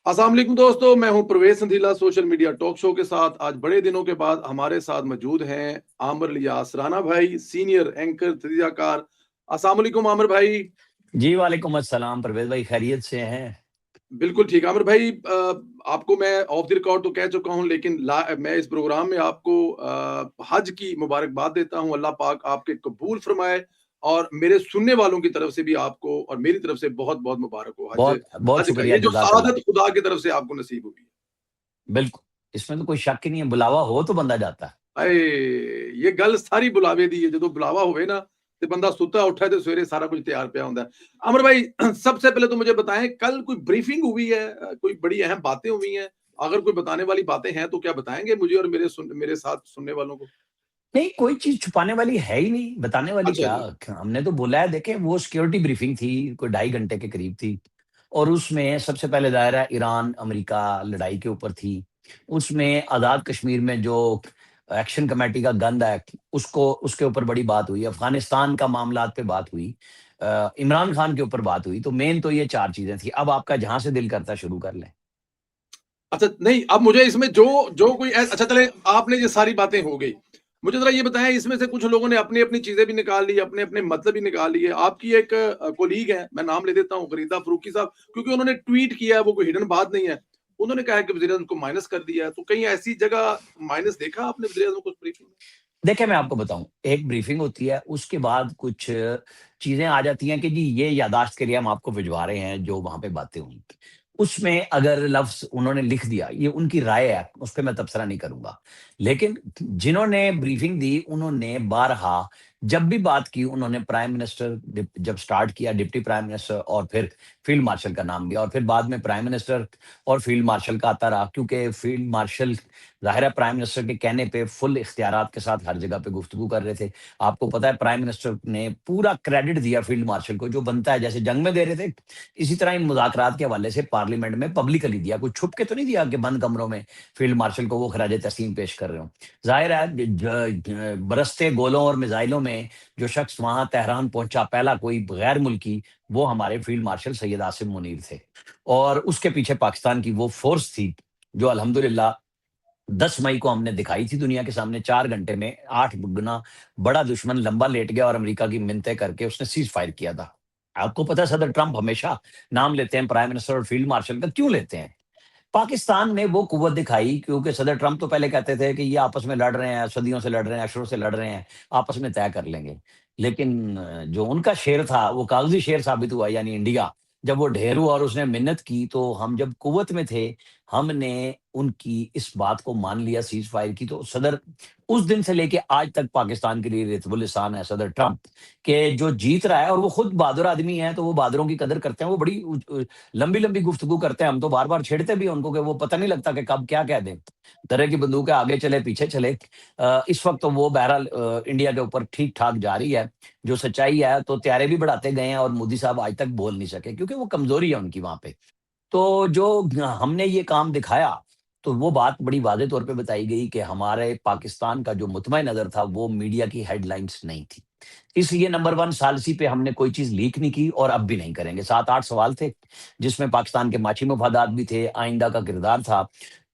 अस्सलाम वालेकुम दोस्तों, मैं हूं प्रवेश संधीला सोशल मीडिया टॉक शो के साथ। आज बड़े दिनों के बाद हमारे साथ मौजूद हैं आमिर लियास राना भाई, सीनियर एंकर, तजज़ियाकार। अस्सलाम वालेकुम आमिर भाई। जी, वालेकुम अस्सलाम परवेज़ भाई, खैरियत से हैं? बिल्कुल ठीक। आमिर भाई, आपको मैं ऑफ द रिकॉर्ड तो कह चुका हूं, लेकिन मैं इस प्रोग्राम में आपको हज की मुबारकबाद देता हूं। अल्लाह पाक आपके कबूल फरमाए और मेरे सुनने वालों की तरफ से भी आपको और मेरी तरफ से बहुत-बहुत मुबारक हो हज। बहुत बहुत हज का शुक्रिया, ये जो जज़ाकल्लाह। सआदत खुदा की तरफ से आपको नसीब हुई है। बिल्कुल, इसमें तो कोई शक ही नहीं है, बुलावा हो तो बंदा जाता है। हाय! ये गल सारी बुलावे दी है, ਜਦੋਂ बुलावा होवे ना ਤੇ ਬੰਦਾ ਸੁੱਤਾ ਉੱਠਾ ਤੇ ਸਵੇਰੇ सारा कुछ तैयार पिया होता है। अमर भाई, सबसे पहले तो मुझे बताएं, कल कोई ब्रीफिंग हुई है? कोई बड़ी अहम बातें हुई हैं? अगर कोई बताने वाली बातें हैं तो क्या बताएंगे मुझे और मेरे साथ सुनने वालों को? नहीं, कोई चीज़ छुपाने वाली है ही नहीं, बताने वाली अच्छा क्या? जी। हमने तो बोला है, देखें वो सिक्योरिटी ब्रीफिंग थी, कोई ढाई घंटे के करीब थी और उसमें सबसे पहले दायरा ईरान-अमेरिका लड़ाई के ऊपर थी। उसमें आज़ाद कश्मीर में जो एक्शन कमेटी का गंद है, उसको उसके ऊपर बड़ी बात हुई, अफ़गानिस्तान का मामलात पे बात हुई, इमरान खान के ऊपर बात हुई, तो मेन तो ये 4 चीज़ें थी। अब आपका जहाँ से दिल करता है शुरू कर लें। अच्छा, नहीं, अब मुझे इसमें जो जो कोई अच्छा चले, आपने ये सारी बातें हो गई। मुझे ज़रा ये बताएँ, इसमें से कुछ लोगों ने अपनी-अपनी चीज़ें भी निकाल ली, अपने-अपने मतलब भी निकाल लिए। आपकी एक कोलीग है, मैं नाम ले देता हूँ, फरीदा फ़ारूकी साहब, क्योंकि उन्होंने ट्वीट किया है, वो कोई हिडन बात नहीं है। उन्होंने कहा है कि वज़ीर-ए-आज़म को माइनस कर दिया है, तो कहीं ऐसी जगह माइनस देखा आपने वज़ीर-ए-आज़म को उस ब्रीफिंग में? देखिए, मैं आपको बताऊँ, एक ब्रीफिंग होती है, उसके बाद कुछ चीज़ें आ जाती हैं कि जी ये याददाश्त के लिए हम आपको भिजवा रहे हैं, जो वहाँ पे बातें हुई। उसमें अगर लफ्ज़ उन्होंने लिख दिया, ये उनकी राय है, उस पे मैं तबसरा नहीं करूँगा। लेकिन जिन्होंने ब्रीफिंग दी, उन्होंने बारहा जब भी बात की, उन्होंने प्राइम मिनिस्टर जब स्टार्ट किया, डिप्टी प्राइम मिनिस्टर और फिर फील्ड मार्शल का नाम लिया और फिर बाद में प्राइम मिनिस्टर और फील्ड मार्शल का आता रहा, क्योंकि फील्ड मार्शल ज़ाहिर है प्राइम मिनिस्टर के कहने पे फुल इख्तियारात के साथ हर जगह पे गुफ्तगू कर रहे थे। आपको पता है प्राइम मिनिस्टर ने पूरा क्रेडिट दिया फील्ड मार्शल को, जो बनता है, जैसे जंग में दे रहे थे, इसी तरह इन मुज़ाकरात के हवाले से पार्लियामेंट में पब्लिकली दिया। कुछ छुप के तो नहीं दिया कि बंद कमरों में फील्ड मार्शल को वो खराज-ए-तहसीन पेश कर रहे हों। ज़ाहिर है बरसते गोलों और मिसाइलों में जो शख्स वहाँ तेहरान पहुँचा पहला कोई गैर मुल्की, वो हमारे फील्ड मार्शल सैयद आसिम मुनीर थे। और उसके पीछे पाकिस्तान की वो फ़ोर्स थी, जो अल्हम्दुलिल्लाह 10 मई को हमने दिखाई थी दुनिया के सामने। 4 घंटे में 8 गुना बड़ा दुश्मन लंबा लेट गया और अमेरिका की मिन्नतें करके उसने सीज़ फायर किया था। आपको पता है सदर ट्रंप हमेशा नाम लेते हैं प्राइम मिनिस्टर और फील्ड मार्शल का, क्यों लेते हैं? पाकिस्तान ने वो कुव्वत दिखाई, क्योंकि सदर ट्रंप तो पहले कहते थे कि ये आपस में लड़ रहे हैं, सदियों से लड़ रहे हैं, अशरों से लड़ रहे हैं, आपस में तय कर लेंगे। लेकिन जो उनका शेर था, वो कागज़ी शेर साबित हुआ, यानी इंडिया। जब वो ढेर हुआ और उसने मिन्नत की, तो हम जब कुव्वत में थे, हमने उनकी इस बात को मान लिया सीज़ फायर की। तो सदर उस दिन से लेके आज तक पाकिस्तान के लिए रेतबुल लिसान है सदर ट्रंप, कि जो जीत रहा है, और वो खुद बहादुर आदमी है, तो वो बहादुरों की कदर करते हैं। वो बड़ी लंबी-लंबी गुफ्तगू करते हैं, हम तो बार-बार छेड़ते भी हैं उनको कि वो पता नहीं लगता कि कब क्या कह दें। तरह की बंदूक है, आगे चले, पीछे चले। इस वक़्त तो वो बहरहाल इंडिया के ऊपर ठीक-ठाक जा रही है। जो सच्चाई है, तो त्यारे भी बढ़ाते गए हैं और मोदी साहब आज तक बोल नहीं सके, क्योंकि वो कमज़ोरी है उनकी वहाँ पे। तो जो हमने ये काम दिखाया, तो वो बात बड़ी वाज़ेह तौर पे बताई गई कि हमारे पाकिस्तान का जो मुतमईन-नज़र था, वो मीडिया की हेडलाइन्स नहीं थी। इसलिए नंबर 1 सालिसी पे हमने कोई चीज़ लीक नहीं की और अब भी नहीं करेंगे। 7-8 सवाल थे, जिसमें पाकिस्तान के माची मफादात भी थे, आइंदा का किरदार था।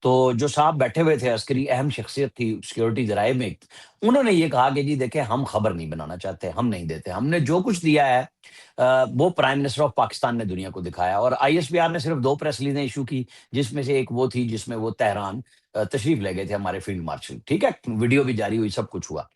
तो जो साहब बैठे हुए थे, अस्करी अहम शख्सियत थी सिक्योरिटी ज़राए में, उन्होंने ये कहा कि जी देखिए, हम खबर नहीं बनाना चाहते, हम नहीं देते। हमने जो कुछ दिया है, वो प्राइम मिनिस्टर ऑफ पाकिस्तान ने दुनिया को दिखाया। और आईएसपीआर ने सिर्फ 2 प्रेस रिलीज़ें इश्यू की, जिसमें से एक वो थी जिसमें वो तेहरान तशरीफ़ ले गए थे हमारे फील्ड मार्शल, ठीक है? वीडियो भी जारी हुई, सब कुछ हुआ।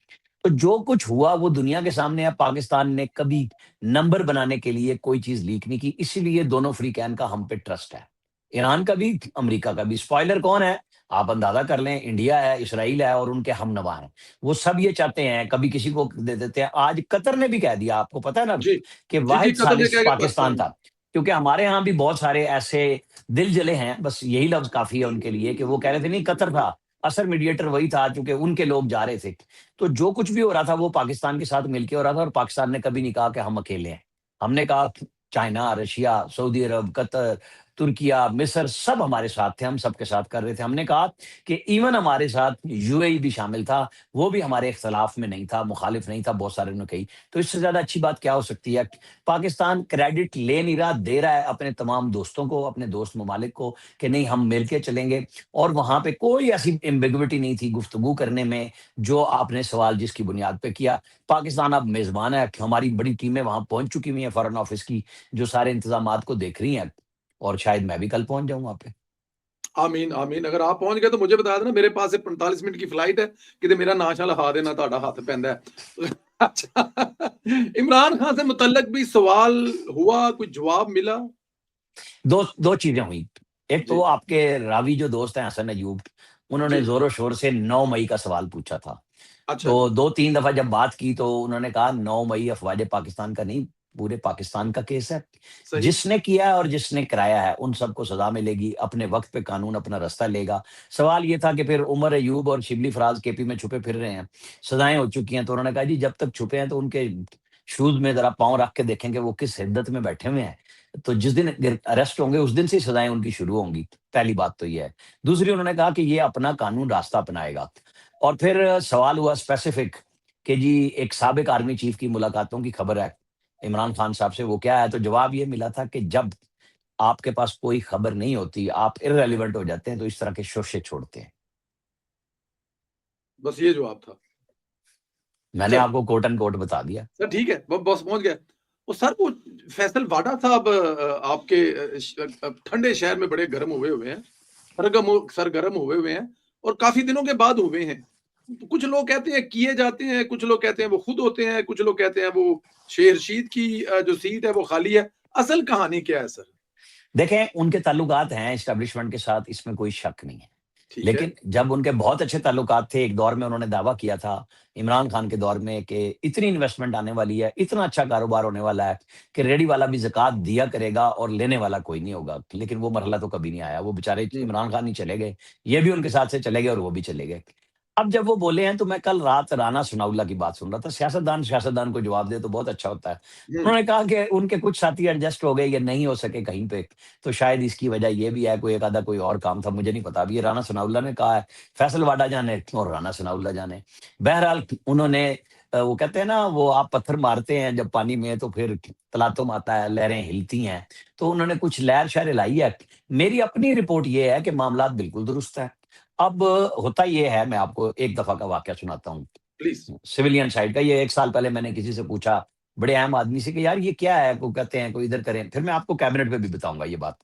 तो जो कुछ हुआ वो दुनिया के सामने है। पाकिस्तान ने कभी नंबर बनाने के लिए कोई चीज़ लीक नहीं की, इसीलिए दोनों फ्री कैन का हम पे ट्रस्ट है। ईरान का भी, अमेरिका का भी। स्पॉइलर कौन है? आप अंदाज़ा कर लें, इंडिया है, इसराइल है और उनके हमनवा हैं। वो सब ये चाहते हैं, कभी किसी को दे देते हैं। आज कतर ने भी कह दिया, आपको पता है ना, जी। कि जी, जी, वाहिद कतर ने सालिस कहा कि पाकिस्तान पाकिस्तान। था। क्योंकि हमारे यहाँ भी बहुत सारे ऐसे दिल जले हैं, बस यही लफ्ज़ काफ़ी है उनके लिए, कि वो कह रहे थे नहीं कतर था, असल मीडिएटर वही था, चूँकि उनके लोग जा रहे थे। तो जो कुछ भी हो रहा था, वो पाकिस्तान के साथ मिलके हो रहा था और पाकिस्तान ने कभी नहीं कहा कि हम अकेले हैं। हमने कहा चाइना, रशिया, सऊदी अरब, कतर, तुर्किया, मिस्र सब हमारे साथ थे, हम सबके साथ कर रहे थे। हमने कहा कि इवन हमारे साथ यूएई भी शामिल था, वो भी हमारे इख्तिलाफ में नहीं था, मुखालिफ नहीं था, बहुत सारे ने कही। तो इससे ज़्यादा अच्छी बात क्या हो सकती है? पाकिस्तान क्रेडिट ले नहीं रहा, दे रहा है अपने तमाम दोस्तों को, अपने दोस्त ममालिक को कि नहीं हम मिल के चलेंगे, और वहाँ पे कोई ऐसी एम्बिग्विटी नहीं थी गुफ्तगू करने में, जो आपने सवाल जिसकी बुनियाद पे किया। पाकिस्तान अब मेज़बान है, हमारी बड़ी टीमें वहाँ पहुँच चुकी हुई हैं फ़ॉरेन ऑफिस की, जो सारे इंतज़ामात को देख रही हैं, और शायद मैं भी कल पहुँच जाऊँ वहाँ पे। आमीन, आमीन। अगर आप पहुँच गए तो मुझे बता देना, मेरे पास से 45 मिनट की फ्लाइट है, किते मेरा ना शा लिखा देना, तुहाडा हत्थ पैंदा है। अच्छा, इमरान खान से मुतल्लक भी सवाल हुआ, कोई जवाब मिला? दो दो चीज़ें हुई। एक तो जी, आपके रावी जो दोस्त हैं हसन अय्यूब, उन्होंने जी। ज़ोर-शोर से 9 मई का सवाल पूछा था। अच्छा तो जी, 2-3 दफ़ा जब बात की तो उन्होंने कहा 9 मई अफ़वाज पाकिस्तान का नहीं, पूरे पाकिस्तान का केस है। सही। जिसने किया है और जिसने कराया है, उन सबको सज़ा मिलेगी, अपने वक़्त पे कानून अपना रास्ता लेगा। सवाल ये था कि फिर उमर अय्यूब और शिबली फराज केपी में छुपे फिर रहे हैं, सज़ाएँ हो चुकी हैं, तो उन्होंने कहा जी जब तक छुपे हैं तो उनके शूज़ में ज़रा पाँव रख के देखेंगे वो किस हिद्दत में बैठे हुए हैं। तो जिस दिन अरेस्ट होंगे उस दिन से ही सज़ाएँ उनकी शुरू होंगी, पहली बात तो ये है। दूसरी उन्होंने कहा कि ये अपना कानून रास्ता अपनाएगा। और फिर सवाल हुआ स्पेसिफिक कि जी एक साबिक आर्मी चीफ की मुलाकातों की खबर है इमरान खान साहब से, वो क्या है? तो जवाब ये मिला था कि जब आपके पास कोई खबर नहीं होती, आप इर्रेलेवेंट हो जाते हैं, तो इस तरह के शोशे छोड़ते हैं। बस ये जवाब था। मैंने अच्छा, आपको कोट एंड कोट बता दिया। सर ठीक है, ब बस पहुँच गए। वो सर वो फैसल वाडा साहब आपके ठंडे शहर में बड़े गर्म हुए हुए हैं, सरगर्म हुए हुए हैं और काफ़ी दिनों के बाद हुए हैं। तो कुछ लोग कहते हैं किए जाते हैं, कुछ लोग कहते हैं वो खुद होते हैं, कुछ लोग कहते हैं वो शेरशीद की जो सीट है वो खाली है। असल कहानी क्या है सर? देखें, उनके ताल्लुकात हैं एस्टेब्लिशमेंट के साथ, इसमें कोई शक नहीं है। ठीक है। लेकिन जब उनके बहुत अच्छे ताल्लुकात थे, एक दौर में उन्होंने दावा किया था, इमरान खान के दौर में, कि इतनी इन्वेस्टमेंट आने वाली है, इतना अच्छा कारोबार होने वाला है कि रेहड़ी वाला भी ज़कात दिया करेगा और लेने वाला कोई नहीं होगा। लेकिन वो मरहला तो कभी नहीं आया। वो बेचारे हुँ। इमरान खान ही चले गए, ये भी उनके साथ से चले गए और वो भी चले गए। अब जब वो बोले हैं, तो मैं कल रात राना सनाउल्लाह की बात सुन रहा था। सियासतदान को जवाब दे तो बहुत अच्छा होता है। हुँ। उन्होंने कहा कि उनके कुछ साथी एडजस्ट हो गए या नहीं हो सके कहीं पे, तो शायद इसकी वजह ये भी है, कोई एक आधा कोई और काम था, मुझे नहीं पता। अब ये राना सनाउल्लाह ने कहा है, फैसल वाडा जाने और राना सनाउल्लाह जाने। बहरहाल उन्होंने वो कहते हैं ना, वो आप पत्थर मारते हैं जब पानी में तो फिर तलातुम आता है, लहरें हिलती हैं। तो उन्होंने कुछ लहर-शहर हिलाई है। मेरी अपनी रिपोर्ट ये है कि मामलात बिल्कुल दुरुस्त है। अब होता ये है, मैं आपको एक दफ़ा का वाकया सुनाता हूँ। प्लीज़। सिविलियन साइड का, ये 1 साल पहले मैंने किसी से पूछा, बड़े अहम आदमी से, कि यार ये क्या है? वो कहते हैं कोई इधर करें, फिर मैं आपको कैबिनेट पे भी बताऊँगा ये बात।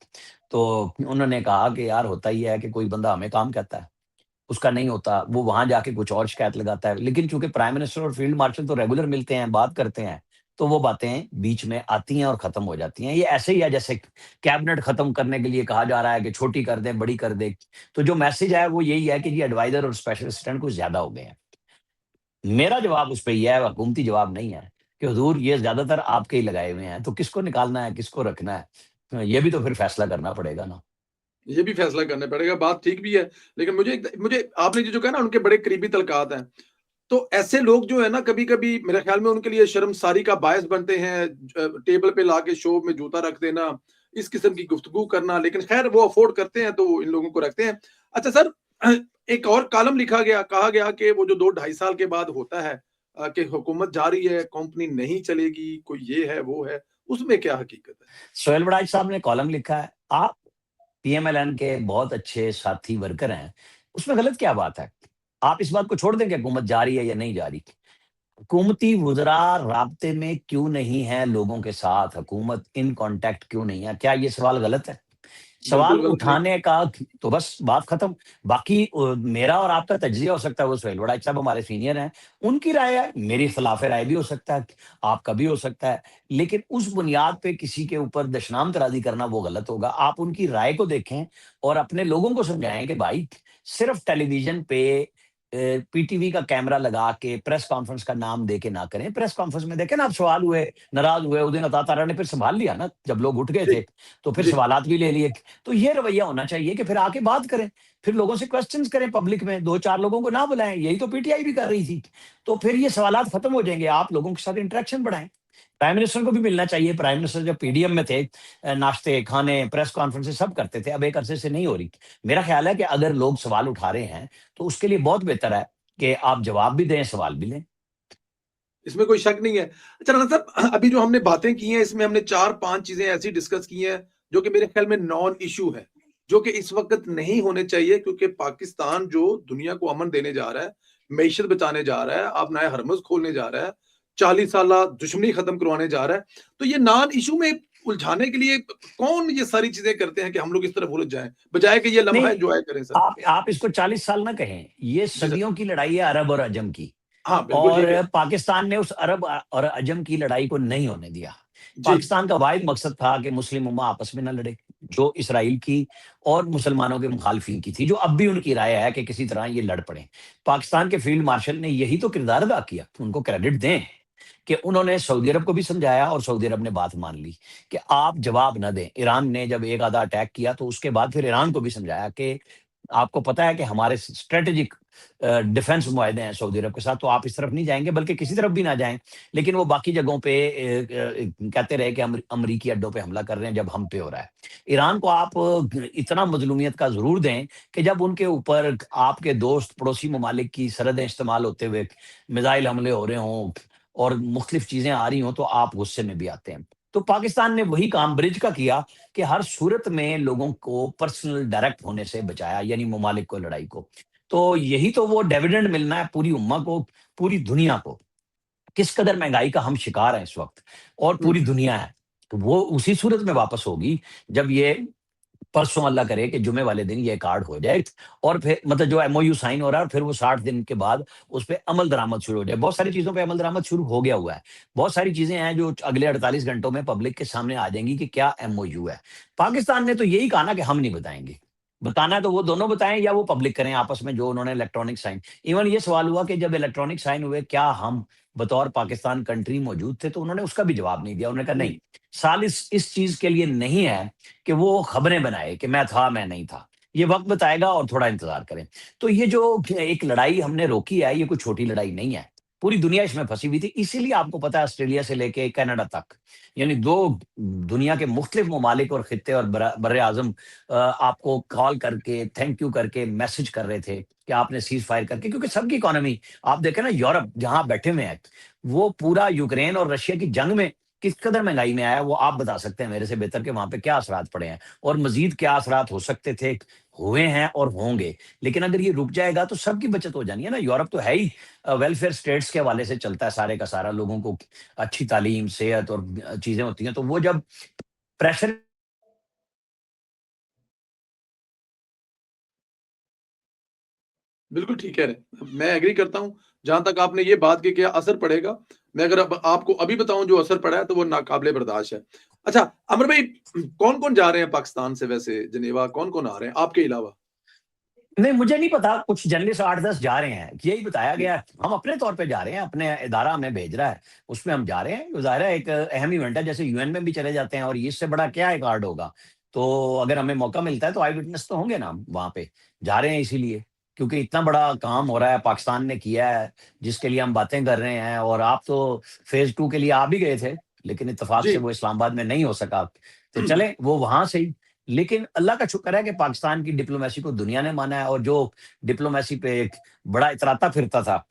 तो उन्होंने कहा कि यार होता ये है कि कोई बंदा हमें काम कहता है, उसका नहीं होता, वो वहाँ जाके कुछ और शिकायत लगाता है। लेकिन चूँकि प्राइम मिनिस्टर और फील्ड मार्शल तो रेगुलर मिलते हैं, बात करते हैं, तो वो बातें बीच में आती हैं और खत्म हो जाती हैं। ये ऐसे ही है जैसे कैबिनेट खत्म करने के लिए कहा जा रहा है कि छोटी कर दें, बड़ी कर दें। तो जो मैसेज है वो यही है कि जी एडवाइज़र और स्पेशल असिस्टेंट कुछ ज़्यादा हो गए हैं। मेरा जवाब उस पे ये है, हुकूमती जवाब नहीं है, कि हुज़ूर ये ज़्यादातर आपके ही लगाए हुए हैं, तो किसको निकालना है, किसको रखना है? ये भी तो फिर फैसला करना पड़ेगा ना। ये भी फैसला करना पड़ेगा, बात ठीक भी है। लेकिन मुझे आपने जो कहा ना उनके बड़े करीबी तल्लकात हैं। तो ऐसे लोग जो है ना कभी-कभी मेरे ख़्याल में उनके लिए शर्मसारी का बायस बनते हैं। टेबल पे लाके शो में जूता रख देना, इस किस्म की गुफ्तगू करना, लेकिन ख़ैर वो अफ़ोर्ड करते हैं तो इन लोगों को रखते हैं। अच्छा सर, एक और कॉलम लिखा गया, कहा गया कि वो जो 2 ढाई साल के बाद होता है कि हुकूमत जा रही है, कंपनी नहीं चलेगी, कोई ये है, वो है, उसमें क्या हकीकत है? सोहेल बड़ाई साहब ने कॉलम लिखा है, आप पीएमएलएन के बहुत अच्छे साथी वर्कर हैं, उसमें गलत क्या बात है? आप इस बात को छोड़ दें कि हुकूमत जा रही है या नहीं जा रही। हुकूमती वुज़रा राब्ते में क्यों नहीं है लोगों के साथ? हुकूमत इन कॉन्टैक्ट क्यों नहीं है? क्या ये सवाल गलत है? सवाल बिल्कुल गलत नहीं। उठाने का तो बस बात खत्म। बाकी मेरा और आपका तज्ज़िया हो सकता है, वो सोहेल वड़ाइच साहब हमारे सीनियर हैं, उनकी राय है, मेरी इख्तिलाफ़ राय भी हो सकता है, आपका भी हो सकता है। लेकिन उस बुनियाद पे किसी के ऊपर दशनाम तराज़ी करना वो गलत होगा। आप उनकी राय को देखें और अपने लोगों को समझाएँ कि भाई सिर्फ़ टेलीविज़न पे पीटीवी का कैमरा लगा के प्रेस कॉन्फ्रेंस का नाम दे के ना करें। प्रेस कॉन्फ्रेंस में देखें ना, आप सवाल हुए, नाराज़ हुए, उस दिन अता तारा ने फिर सँभाल लिया ना, जब लोग उठ गए जी, थे, तो फिर जी। सवालात भी ले लिए। तो ये रवैया होना चाहिए कि फिर आके बात करें, फिर लोगों से क्वेश्चंस करें पब्लिक में, 2-4 लोगों को ना बुलाएँ, यही तो पीटीआई भी कर रही थी। तो फिर ये सवालात खत्म हो जाएँगे, आप लोगों के साथ इंटरेक्शन बढ़ाएँ। प्राइम मिनिस्टर को भी मिलना चाहिए। प्राइम मिनिस्टर जब पीडीएम में थे, नाश्ते, खाने, प्रेस कॉन्फ्रेंसेस सब करते थे, अब एक अरसे से नहीं हो रही। मेरा ख्याल है कि अगर लोग सवाल उठा रहे हैं, तो उसके लिए बहुत बेहतर है कि आप जवाब भी दें, सवाल भी लें। इसमें कोई शक नहीं है। अच्छा राणा साहब, अभी जो हमने बातें की हैं, इसमें हमने 4-5 चीज़ें ऐसी डिस्कस की हैं, जो कि मेरे ख्याल में नॉन इश्यू है, जो कि इस वक़्त नहीं होने चाहिए, क्योंकि पाकिस्तान जो दुनिया को अमन देने जा रहा है, मईशत बचाने जा रहा है, अब नया हरमुज़ खोलने जा रहा है, 40 साला दुश्मनी खत्म करवाने जा रहा है। तो ये नॉन इश्यू में उलझाने के लिए कौन ये सारी चीज़ें करते हैं कि हम लोग इस तरफ उलझ जाएँ, बजाए कि ये लम्हा नहीं, एन्जॉय करें सर? आप इसको 40 साल ना कहें, ये जी सर। सदियों की लड़ाई है अरब और अजम की। हाँ, बिल्कुल और ठीक है। पाकिस्तान ने उस अरब और अजम की लड़ाई को नहीं होने दिया। जी, पाकिस्तान का वाहिद मकसद था कि मुस्लिम उम्मा आपस में ना लड़े, जो इसराइल की और मुसलमानों के मुखालिफिन की थी, जो अब भी उनकी राय है कि किसी तरह ये लड़ पड़ें। पाकिस्तान के फील्ड मार्शल ने यही तो किरदार अदा किया, उनको क्रेडिट दें कि उन्होंने सऊदी अरब को भी समझाया और सऊदी अरब ने बात मान ली कि आप जवाब ना दें। ईरान ने जब एक आधा अटैक किया, तो उसके बाद फिर ईरान को भी समझाया कि आपको पता है कि हमारे स्ट्रेटेजिक डिफेंस मुआहदे हैं सऊदी अरब के साथ, तो आप इस तरफ नहीं जाएँगे, बल्कि किसी तरफ भी ना जाएँ। लेकिन वो बाकी जगहों पे कहते रहे कि अमरीकी अड्डों पे हमला कर रहे हैं, जब हम पे हो रहा है। ईरान को आप इतना मज़लूमियत का ज़रूर दें कि जब उनके ऊपर आपके दोस्त पड़ोसी ममालिक की सरहदें इस्तेमाल होते हुए मिसाइल हमले हो रहे हों और मुख्तलिफ चीज़ें आ रही हों, तो आप गुस्से में भी आते हैं। तो पाकिस्तान ने वही काम ब्रिज का किया कि हर सूरत में लोगों को पर्सनल डायरेक्ट होने से बचाया, यानी ममालिक को, लड़ाई को। तो यही तो वो डिविडेंड मिलना है पूरी उम्मा को, पूरी दुनिया को। किस कदर महँगाई का हम शिकार हैं इस वक़्त, और हुँ, पूरी दुनिया है। तो वो उसी सूरत में वापस होगी जब ये परसों अल्लाह करे कि जुमे वाले दिन ये कार्ड हो जाए, और फिर मतलब जो एमओयू साइन हो रहा है, फिर वो 60 दिन के बाद उस पे अमल दरामद शुरू हो जाए। बहुत सारी चीज़ों पे अमल दरामद शुरू हो गया हुआ है। बहुत सारी चीज़ें हैं जो अगले 48 घंटों में पब्लिक के सामने आ जाएँगी कि क्या एमओयू है। पाकिस्तान ने तो यही कहा ना कि हम नहीं बताएँगे। बताना है तो वो दोनों बताएँ या वो पब्लिक करें आपस में, जो उन्होंने इलेक्ट्रॉनिक साइन। इवन ये सवाल हुआ कि जब इलेक्ट्रॉनिक साइन हुए, क्या हम बतौर पाकिस्तान कंट्री मौजूद थे? तो उन्होंने उसका भी जवाब नहीं दिया। उन्होंने कहा नहीं, हुँ। साल इस चीज़ के लिए नहीं है कि वो खबरें बनाए कि मैं था, मैं नहीं था। ये वक़्त बताएगा, और थोड़ा इंतज़ार करें। तो ये जो एक लड़ाई हमने रोकी है, ये कोई छोटी लड़ाई नहीं है। पूरी दुनिया इसमें फँसी हुई थी। इसीलिए आपको पता है, ऑस्ट्रेलिया से लेके कनाडा तक, यानी 2 दुनिया के मुख्तलिफ ममालिक और खित्ते और बर्र-ए-आज़म आपको कॉल करके, थैंक यू करके मैसेज कर रहे थे कि आपने सीज़ फायर करके, क्योंकि सबकी इकोनॉमी, आप देखें ना, यूरोप जहाँ आप बैठे हुए हैं, वो पूरा यूक्रेन और रशिया की जंग में किस कदर महँगाई में आया है, वो आप बता सकते हैं मेरे से बेहतर कि वहाँ पे क्या असरात पड़े हैं, और मज़ीद क्या असरात हो सकते थे, हुए हैं और होंगे। लेकिन अगर ये रुक जाएगा तो सबकी बचत हो जानी है ना। यूरोप तो है ही वेलफेयर स्टेट्स के हवाले से चलता है सारे का सारा। लोगों को अच्छी तालीम, सेहत और चीज़ें होती हैं, तो वो जब प्रेशर बिल्कुल ठीक कह रहे हैं। मैं एग्री करता हूँ, जहाँ तक आपने ये बात की, क्या असर पड़ेगा, मैं अगर अब आपको अभी बताऊँ जो असर पड़ा है, तो वो नाकाबिले बर्दाश्त है। अच्छा, अमर भाई, कौन-कौन जा रहे हैं पाकिस्तान से वैसे जेनेवा, कौन-कौन आ रहे हैं आपके अलावा? नहीं, मुझे नहीं पता, कुछ जर्नलिस्ट 8-10 जा रहे हैं, यही बताया जी, गया है। हम अपने तौर पे जा रहे हैं, अपने इदारा हमें भेज रहा है, उसमें हम जा रहे हैं। ज़ाहिर है एक अहम इवेंट है, जैसे यूएन में भी चले जाते हैं, और ये इससे बड़ा क्या एक कार्ड होगा। तो अगर हमें मौका मिलता है तो आई विटनेस तो होंगे ना हम वहाँ पे, जा रहे हैं इसीलिए। क्योंकि इतना बड़ा काम हो रहा है, पाकिस्तान ने किया है, जिसके लिए हम बातें कर रहे हैं, और आप तो फेज़ 2 के लिए आ भी गए थे, लेकिन इत्तेफ़ाक जी। से वो इस्लामाबाद में नहीं हो सका। तो चलें, वो वहाँ से ही। लेकिन अल्लाह का शुक्र है कि पाकिस्तान की डिप्लोमेसी को दुनिया ने माना है, और जो डिप्लोमेसी पे एक बड़ा इतराता फिरता था,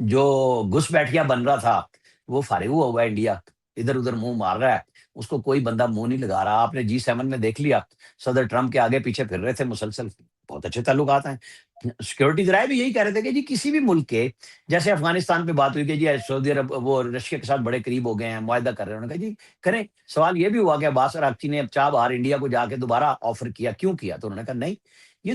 जो घुसपैठिया बन रहा था, वो फारिग हुआ हुआ है इंडिया, इधर-उधर मुँह मार रहा है, उसको कोई बंदा मुँह नहीं लगा रहा। आपने जी7 में देख लिया, सदर ट्रम्प के आगे-पीछे फिर रहे थे मुसलसल, बहुत अच्छे ताल्लुकात हैं। सिक्योरिटी ज़राए भी यही कह रहे थे कि जी किसी भी मुल्क के, जैसे अफ़गानिस्तान पे बात हुई कि जी सऊदी अरब वो रशिया के साथ बड़े करीब हो गए हैं, मुआहदा कर रहे हैं। उन्होंने कहा जी करें। सवाल ये भी हुआ कि अब्बास अराग़ची ने अब चाह बहार इंडिया को जाके दोबारा ऑफ़र किया, क्यों किया? तो उन्होंने कहा नहीं, ये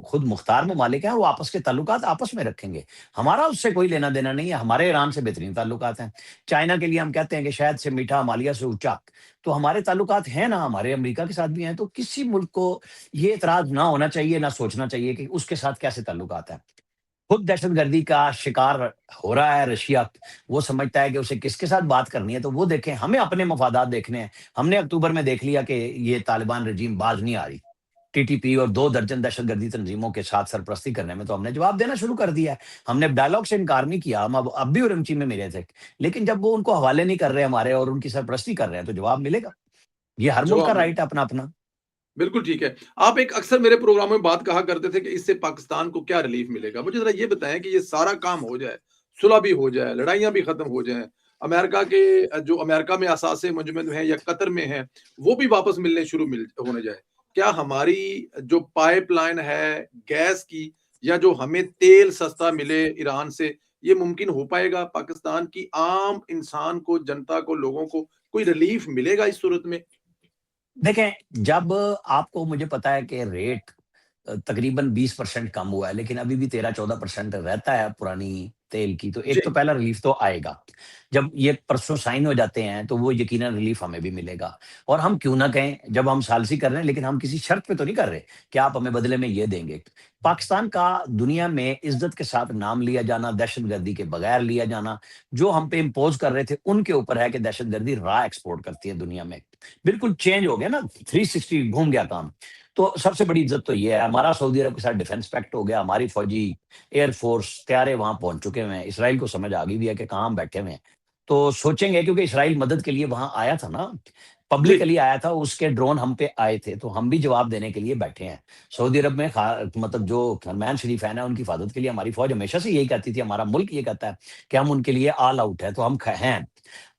खुद मुख्तार ममालिक हैं, वो आपस के ताल्लुकात आपस में रखेंगे। हमारा उससे कोई लेना-देना नहीं है, हमारे ईरान से बेहतरीन ताल्लुकात हैं। चाइना के लिए हम कहते हैं कि शहद से मीठा, हिमालय से ऊँचा, तो हमारे ताल्लुकात हैं ना, हमारे अमेरिका के साथ भी हैं। तो किसी मुल्क को ये एतराज़ ना होना चाहिए, ना सोचना चाहिए कि उसके साथ कैसे ताल्लुकात हैं। खुद दहशतगर्दी का शिकार हो रहा है रशिया, वो समझता है कि उसे किसके साथ बात करनी है, तो वो देखें, हमें अपने मफादात देखने हैं। हमने अक्टूबर में देख लिया कि ये तालिबान रजीम बाज़ नहीं आ रही। टीटीपी और 2 दर्जन दहशतगर्दी तंजीमों के साथ सरपरस्ती करने में तो हमने जवाब देना शुरू कर दिया है। हमने डायलॉग से इनकार नहीं किया, हम अब भी उरमची में मिले थे। लेकिन जब वो उनको हवाले नहीं कर रहे हमारे और उनकी सरपरस्ती कर रहे हैं, तो जवाब मिलेगा। ये हर मुल्क का जवाब राइट है अपना-अपना। बिल्कुल ठीक है। आप एक अक्सर मेरे प्रोग्राम में बात कहा करते थे कि इससे पाकिस्तान को क्या रिलीफ मिलेगा? मुझे ज़रा ये बताएँ कि ये सारा काम हो जाए, सुलह भी हो जाए, लड़ाइयाँ भी खत्म हो जाएँ, अमेरिका के जो अमेरिका में असासे मुंजमद हैं या कतर में हैं, वो भी वापस मिलने शुरू मिल होने जाए। क्या हमारी जो पाइपलाइन है गैस की या जो हमें तेल सस्ता मिले ईरान से, ये मुमकिन हो पाएगा? पाकिस्तान की आम इंसान को, जनता को, लोगों को कोई रिलीफ मिलेगा इस सूरत में? देखें, जब आपको मुझे पता है कि रेट तकरीबन 20% कम हुआ है, लेकिन अभी भी 13-14% रहता है पुरानी तेल की, तो जी, एक तो पहला रिलीफ तो आएगा। जब ये परसों साइन हो जाते हैं, तो वो यकीनन रिलीफ हमें भी मिलेगा। और हम क्यों ना कहें, जब हम सालिसी कर रहे हैं, लेकिन हम किसी शर्त पे तो नहीं कर रहे कि आप हमें बदले में ये देंगे। पाकिस्तान का दुनिया में इज़्ज़त के साथ नाम लिया जाना, दहशतगर्दी के बगैर लिया जाना, जो हम पे इम्पोज़ कर रहे थे, उनके ऊपर है कि दहशतगर्दी राह एक्सपोर्ट करती है दुनिया में। बिल्कुल चेंज हो गया ना, 360 घूम गया काम। तो सबसे बड़ी इज़्ज़त तो ये है, हमारा सऊदी अरब के साथ डिफेंस पैक्ट हो गया, हमारी फौजी, एयर फोर्स, तैयारे वहाँ पहुँच चुके हुए हैं। इज़राइल को समझ आ गई भी है कि कहाँ हम बैठे हुए हैं। तो सोचेंगे, क्योंकि इज़राइल मदद के लिए वहाँ आया था ना, जी। पब्लिकली आया था, उसके ड्रोन हम पे आए थे, तो हम भी जवाब देने के लिए बैठे हैं। सऊदी अरब में मतलब जो हरमैन शरीफ है ना, उनकी हिफाज़त के लिए हमारी फ़ौज हमेशा से यही कहती थी, हमारा मुल्क ये कहता है कि हम उनके लिए ऑल आउट है, तो हम हैं।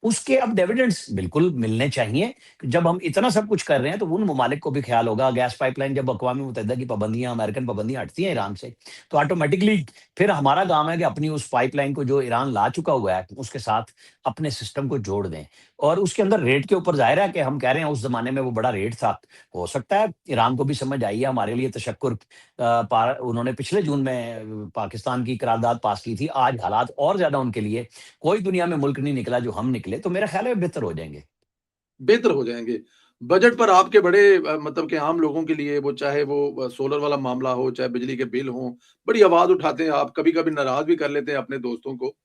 उसके अब डिविडेंड्स बिल्कुल मिलने चाहिए। जब हम इतना सब कुछ कर रहे हैं, तो उन ममालिक को भी ख्याल होगा, गैस पाइपलाइन जब अक़वाम मुत्तहिदा की पाबंदियाँ, अमेरिकन पाबंदियाँ हटती हैं ईरान से, तो ऑटोमैटिकली फिर हमारा काम है कि अपनी उस पाइपलाइन को जो ईरान ला चुका हुआ है, उसके साथ अपने सिस्टम को जोड़ दें। और उसके अंदर रेट के ऊपर ज़ाहिर है कि हम कह रहे हैं उस ज़माने में वो बड़ा रेट था। हो सकता है ईरान को भी समझ आई है, हमारे लिए तशक्कुर उन्होंने पिछले जून में पाकिस्तान की करारदाद पास की थी। आज हालात और ज़्यादा उनके लिए, कोई दुनिया में मुल्क नहीं निकला जो हम निकले, तो मेरा ख़्याल है बेहतर हो जाएँगे। बेहतर हो जाएँगे। बजट पर आपके बड़े मतलब कि आम लोगों के लिए वो चाहे वो सोलर वाला मामला हो, चाहे बिजली के बिल हों, बड़ी आवाज़ उठाते हैं आप, कभी-कभी नाराज़ भी कर लेते हैं अपने दोस्तों को।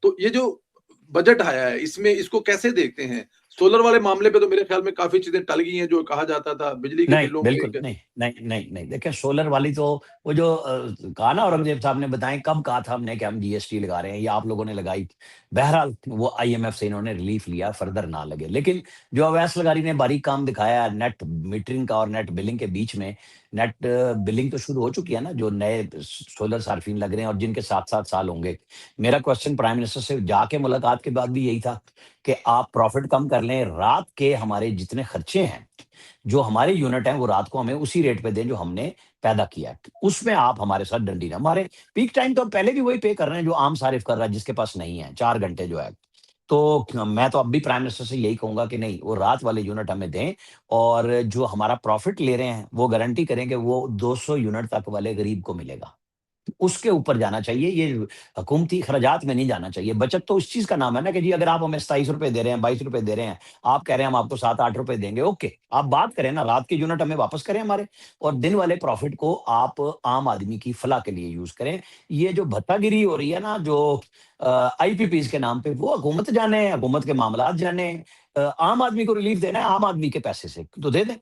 तो ये जो बजट आया है, इसमें इसको कैसे देखते हैं? सोलर वाले मामले पे तो मेरे ख़्याल में काफ़ी चीज़ें टल गई हैं, जो कहा जाता था, बिजली के नहीं, बिलों पे बिल्कुल एक नहीं, नहीं, नहीं, नहीं। देखिए, सोलर वाली तो वो जो कहा ना औरंगज़ेब साहब ने, बताएँ कब कहा था हमने कि हम जीएसटी लगा रहे हैं, या आप लोगों ने लगाई। बहरहाल वो आईएमएफ से इन्होंने रिलीफ लिया, फर्दर ना लगे। लेकिन जो अवैस लगारी ने बारीक काम दिखाया नेट मीटरिंग का और नेट बिलिंग के बीच में, नेट बिलिंग तो शुरू हो चुकी है ना, जो नए सोलर सार्फिन लग रहे हैं और जिनके 7-7 साल होंगे। मेरा क्वेश्चन प्राइम मिनिस्टर से जाके मुलाकात के बाद भी यही था कि आप प्रॉफ़िट कम कर लें, रात के हमारे जितने खर्चे हैं, जो हमारे यूनिट हैं, वो रात को हमें उसी रेट पे दें जो हमने पैदा किया है। उसमें आप हमारे साथ डंडी ना मारें। पीक टाइम तो हम पहले भी वही पे कर रहे हैं जो आम सारिफ़ कर रहा है, जिसके पास नहीं है, 4 घंटे जो है। तो मैं तो अब भी प्राइम मिनिस्टर से यही कहूँगा कि नहीं, वो रात वाले यूनिट हमें दें, और जो हमारा प्रॉफ़िट ले रहे हैं, वो गारंटी करें कि वो 200 यूनिट तक वाले गरीब को मिलेगा। उसके ऊपर जाना चाहिए, ये हुकूमती खर्चात में नहीं जाना चाहिए। बचत तो उस चीज़ का नाम है ना कि जी, अगर आप हमें ₹27 दे रहे हैं, ₹22 दे रहे हैं, आप कह रहे हैं हम आपको ₹7-8 देंगे, ओके। आप बात करें ना, रात के यूनिट हमें वापस करें हमारे, और दिन वाले प्रॉफ़िट को आप आम आदमी की फलाह के लिए यूज़ करें। ये जो भत्तागिरी हो रही है ना, जो आईपीपीज़ के नाम पे, वो हुकूमत जाने, हुकूमत के मामलात जाने। आम आदमी को रिलीफ़ देना है आम आदमी के पैसे से, तो दे दें।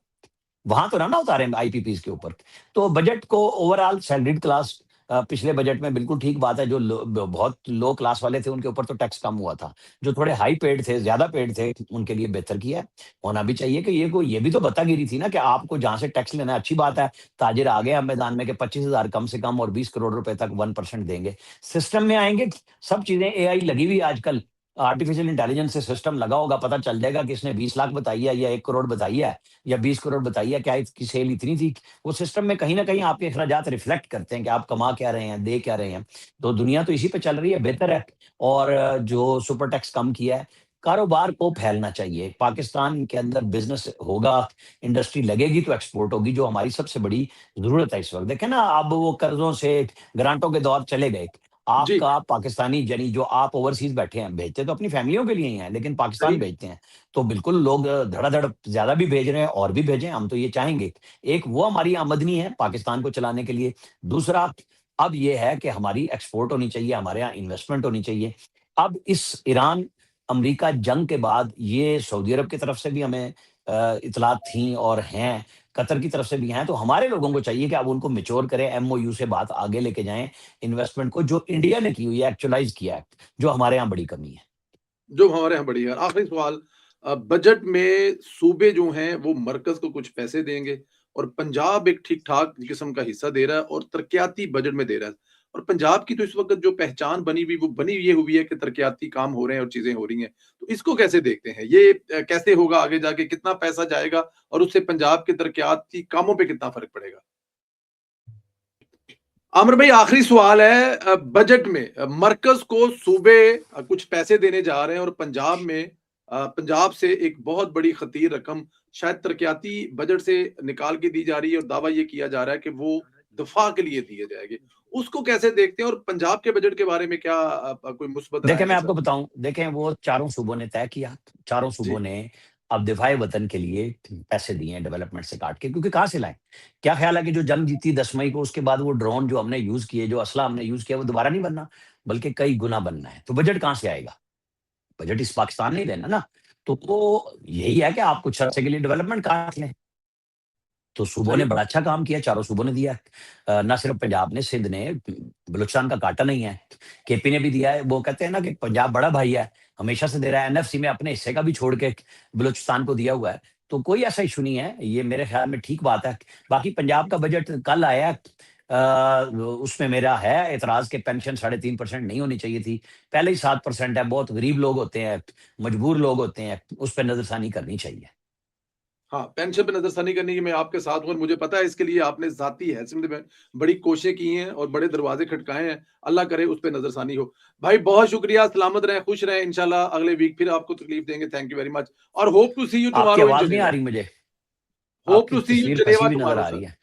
वहाँ तो ना उतारें आईपीपीज़ के ऊपर। तो बजट को ओवरऑल सैलरीड क्लास, पिछले बजट में बिल्कुल ठीक बात है, जो बहुत लो क्लास वाले थे उनके ऊपर तो टैक्स कम हुआ था। जो थोड़े हाई पेड थे, ज़्यादा पेड थे, उनके लिए बेहतर किया है। होना भी चाहिए कि ये भी तो भत्तागिरी थी ना कि आपको जहाँ से टैक्स लेना है, अच्छी बात है। ताजिर आ गए अब मैदान में कि 25,000 कम से कम और 20 करोड़ रुपए तक 1% देंगे। सिस्टम में आएँगे, सब चीज़ें एआई लगी हुई है आजकल। आर्टिफिशियल इंटेलिजेंस से सिस्टम लगा होगा, पता चल जाएगा कि इसने 20 लाख बताई है या 1 करोड़ बताई है या 20 करोड़ बताई है, क्या इसकी सेल इतनी थी? वो सिस्टम में कहीं न कहीं आपके अखराजात रिफ्लेक्ट करते हैं कि आप कमा क्या रहे हैं, दे क्या रहे हैं। तो दुनिया तो इसी पे चल रही है, बेहतर है। और जो सुपर टैक्स कम किया है, कारोबार को फैलना चाहिए। पाकिस्तान के अंदर बिज़नेस होगा, इंडस्ट्री लगेगी तो एक्सपोर्ट होगी, जो हमारी सबसे बड़ी ज़रूरत है इस वक़्त। देखें ना, अब वो कर्ज़ों से, ग्रांटों के दौर चले गए। जी, आपका पाकिस्तानी यानी जो आप ओवरसीज़ बैठे हैं, भेजते तो अपनी फैमिलियों के लिए ही हैं, लेकिन पाकिस्तान सही। भेजते हैं। तो बिल्कुल लोग धड़ाधड़ ज़्यादा भी भेज रहे हैं, और भी भेजें, हम तो ये चाहेंगे। एक वो हमारी आमदनी है पाकिस्तान को चलाने के लिए। दूसरा, अब ये है कि हमारी एक्सपोर्ट होनी चाहिए, हमारे यहाँ इन्वेस्टमेंट होनी चाहिए। अब इस ईरान-अमरीका जंग के बाद ये सऊदी अरब की तरफ से भी हमें इत्तलात थी और हैं कतर की तरफ से भी हैं, तो हमारे लोगों को चाहिए कि अब उनको मैच्योर करें, एमओयू से बात आगे लेके जाएँ इन्वेस्टमेंट को, जो इंडिया ने की हुई है, एक्चुअलाइज़ किया है, जो हमारे यहाँ बड़ी कमी है। जो हमारे यहाँ बड़ी है। आखिरी सवाल, बजट में सूबे जो हैं वो मरकज़ को कुछ पैसे देंगे और पंजाब एक ठीक-ठाक किस्म का हिस्सा दे रहा है और तरक्याती बजट में दे रहा है। और पंजाब की तो इस वक़्त जो पहचान बनी हुई वो बनी ये हुई है कि तरक्याती काम हो रहे हैं और चीज़ें हो रही हैं। तो इसको कैसे देखते हैं? ये कैसे होगा आगे जाके, कितना पैसा जाएगा और उससे पंजाब के तरक्याती कामों पे कितना फ़र्क पड़ेगा? आमिर भाई, आखिरी सवाल है, बजट में मरकज़ को सूबे कुछ पैसे देने जा रहे हैं और पंजाब में पंजाब से एक बहुत बड़ी खतीर रकम शायद तरक्याती बजट से निकाल के दी जा रही है और दावा ये किया जा रहा है कि वो दफ़ा के लिए दिए जाएँगे। उसको कैसे देखते हैं और पंजाब के बजट के बारे में क्या कोई मुस्बत राय देखिए, है मैं सर? आपको बताऊँ, देखें वो चारों सूबों ने तय किया, चारों सूबों जी, ने अब दिफ़ाए वतन के लिए पैसे दिए हैं डेवलपमेंट से काट के, क्योंकि कहाँ से लाएँ? क्या ख़्याल है कि जो जंग जीती 10 मई को, उसके बाद वो ड्रोन जो हमने यूज़ किए, जो असला हमने यूज़ किया, वो दोबारा नहीं बनना, बल्कि कई गुना बनना है। तो बजट कहाँ से आएगा? बजट इस पाकिस्तान ने ही देना ना। तो वो यही है कि आप कुछ अरसे के लिए डेवलपमेंट काट लें। तो सूबों ने सही बड़ा अच्छा काम किया, चारों सूबों ने दिया। ना सिर्फ पंजाब ने, सिंध ने, बलूचिस्तान का काटा नहीं है। केपी ने भी दिया है। वो कहते हैं ना कि पंजाब बड़ा भाई है, हमेशा से दे रहा है। एनएफसी में अपने हिस्से का भी छोड़ के बलूचिस्तान को दिया हुआ है। तो कोई ऐसा इश्यू नहीं है, ये मेरे ख्याल में ठीक बात है। बाकी पंजाब का बजट कल आया है, उसमें मेरा है एतराज़ कि पेंशन 3.5% नहीं होनी चाहिए थी। पहले ही 7% है, बहुत गरीब लोग होते हैं, मजबूर लोग होते हैं, उस पे नज़रसानी करनी चाहिए। हाँ, पेंशन पे नज़रसानी करने की मैं आपके साथ हूँ और मुझे पता है इसके लिए आपने ज़ाती हैसियत में बड़ी कोशिशें की हैं और बड़े दरवाज़े खटकाए हैं। अल्लाह करे उस पे नज़रसानी हो। भाई बहुत शुक्रिया, सलामत रहें, खुश रहें, इंशाल्लाह अगले वीक फिर आपको तकलीफ देंगे। थैंक यू वेरी मच और होप टू सी यू आपकी टुमारो इन आवाज़ नहीं आ जेनेवा। रही मुझे। होप आपकी टू सी यू तस्वीर फँसी जेनेवा हुई नज़र टुमारो आ रही सर। है।